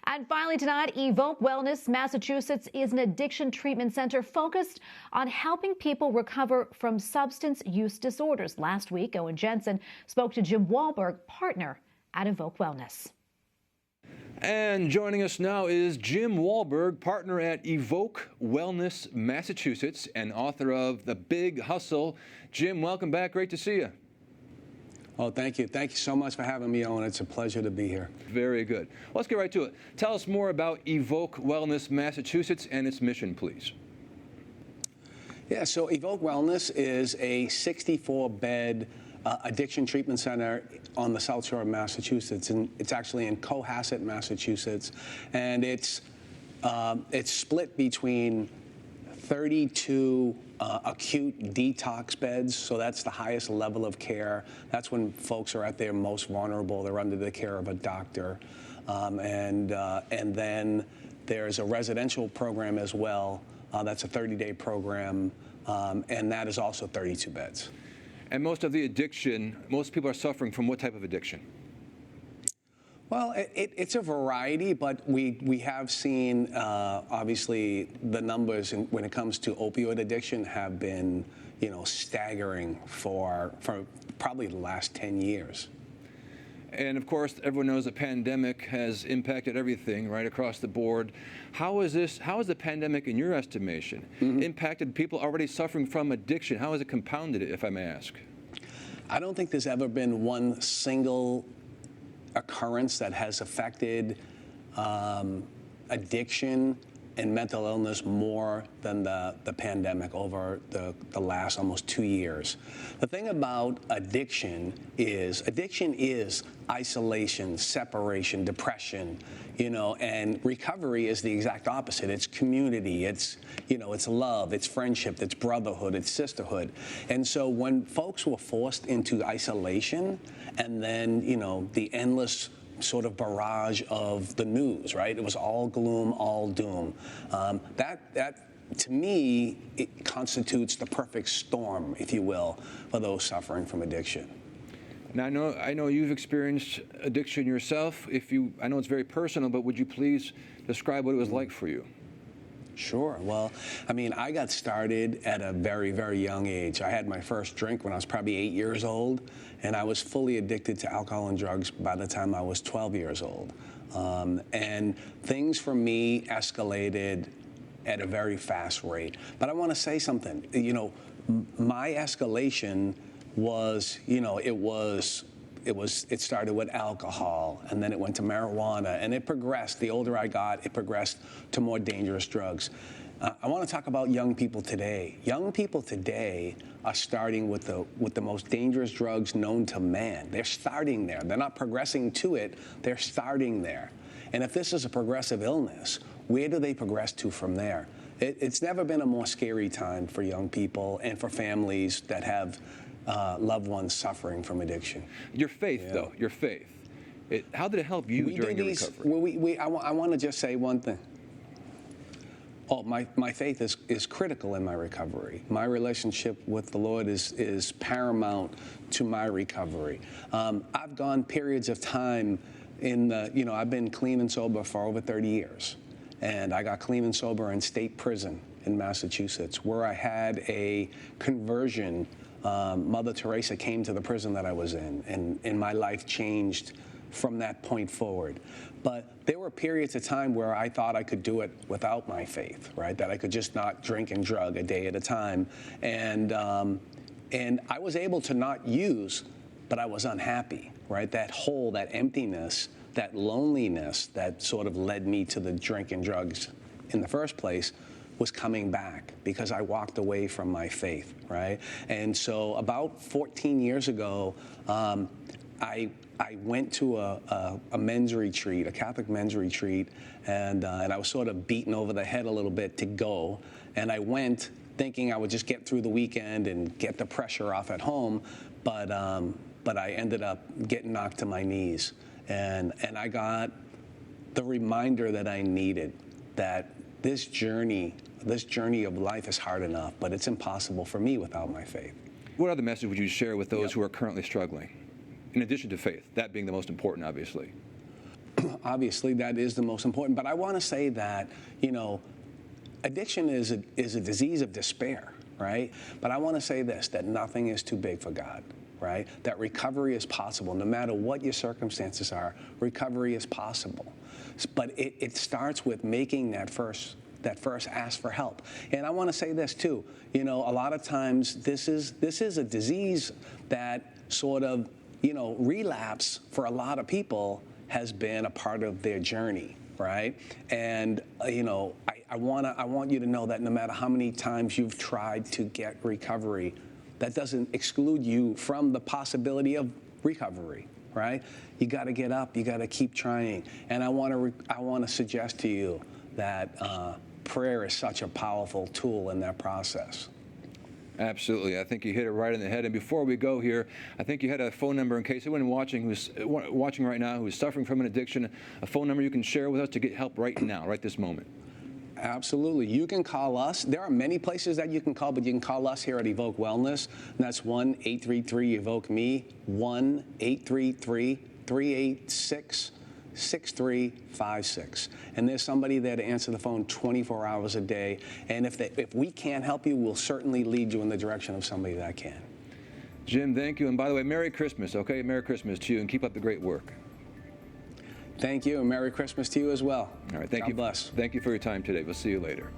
And finally tonight, Evoke Wellness Massachusetts is an addiction treatment center focused on helping people recover from substance use disorders. Last week, Owen Jensen spoke to Jim Wahlberg, partner at Evoke Wellness. And joining us now is Jim Wahlberg, partner at Evoke Wellness Massachusetts and author of The Big Hustle. Jim, welcome back. Great to see you. Oh, thank you. Thank you so much for having me on. It's a pleasure to be here. Very good. Let's get right to it. Tell us more about Evoke Wellness Massachusetts and its mission, please. Yeah, so Evoke Wellness is a 64-bed addiction treatment center on the South Shore of Massachusetts, and it's actually in Cohasset, Massachusetts, and it's split between 32 acute detox beds, so that's the highest level of care. That's when folks are at their most vulnerable. They're under the care of a doctor, and then there's a residential program as well. That's a 30-day program, and that is also 32 beds. And most of the addiction, most people are suffering from what type of addiction? Well, it's a variety, but we have seen, obviously, the numbers when it comes to opioid addiction have been, staggering for probably the last 10 years. And of course, everyone knows the pandemic has impacted everything right across the board. How has the pandemic, in your estimation, impacted people already suffering from addiction? How has it compounded it, if I may ask? I don't think there's ever been one single occurrence that has affected addiction and mental illness more than the pandemic over the last almost 2 years. The thing about addiction is isolation, separation, depression, and recovery is the exact opposite. It's community, it's love, it's friendship, it's brotherhood, it's sisterhood. And so when folks were forced into isolation and then, the endless sort of barrage of the news, right? It was all gloom, all doom. That to me, it constitutes the perfect storm, if you will, for those suffering from addiction. Now, I know you've experienced addiction yourself. I know it's very personal, but would you please describe what it was like for you? Sure. Well, I got started at a very, very young age. I had my first drink when I was probably 8 years old, and I was fully addicted to alcohol and drugs by the time I was 12 years old. And things for me escalated at a very fast rate. But I want to say something. My escalation was, it started with alcohol, and then it went to marijuana, and it progressed. The older I got, it progressed to more dangerous drugs. I want to talk about young people today. Young people today are starting with the most dangerous drugs known to man. They're starting there. They're not progressing to it. They're starting there. And if this is a progressive illness, where do they progress to from there? It's never been a more scary time for young people and for families that have loved ones suffering from addiction. Your faith, though, your faith. How did it help you during your recovery? I want to just say one thing. Oh, my faith is critical in my recovery. My relationship with the Lord is paramount to my recovery. I've gone periods of time I've been clean and sober for over 30 years. And I got clean and sober in state prison in Massachusetts, where I had a conversion. Mother Teresa came to the prison that I was in, and my life changed from that point forward. But there were periods of time where I thought I could do it without my faith, right? That I could just not drink and drug a day at a time. And I was able to not use, but I was unhappy, right? That hole, that emptiness, that loneliness that sort of led me to the drink and drugs in the first place was coming back because I walked away from my faith, right? And so about 14 years ago, I went to a men's retreat, a Catholic men's retreat, and I was sort of beaten over the head a little bit to go. And I went thinking I would just get through the weekend and get the pressure off at home, but I ended up getting knocked to my knees. And I got the reminder that I needed, that this journey of life is hard enough, but it's impossible for me without my faith. What other message would you share with those who are currently struggling, in addition to faith, that being the most important, obviously? Obviously, that is the most important. But I want to say that, addiction is a disease of despair, right? But I want to say this, that nothing is too big for God, right? That recovery is possible. No matter what your circumstances are, recovery is possible. But it starts with making that first ask for help. And I want to say this too, a lot of times this is a disease that sort of, relapse for a lot of people has been a part of their journey, right? And, I want you to know that no matter how many times you've tried to get recovery, that doesn't exclude you from the possibility of recovery, right? You got to get up, you got to keep trying. And I want to suggest to you that prayer is such a powerful tool in that process. Absolutely. I think you hit it right in the head. And before we go here, I think you had a phone number in case anyone who's watching right now who's suffering from an addiction, a phone number you can share with us to get help right now, right this moment. Absolutely. You can call us. There are many places that you can call, but you can call us here at Evoke Wellness. And that's 1-833-EVOKE-ME, 1-833-386-6356. And there's somebody there to answer the phone 24 hours a day. And if we can't help you, we'll certainly lead you in the direction of somebody that can. Jim, thank you. And by the way, Merry Christmas, okay? Merry Christmas to you, and keep up the great work. Thank you, and Merry Christmas to you as well. All right, thank you. God bless. Thank you for your time today. We'll see you later.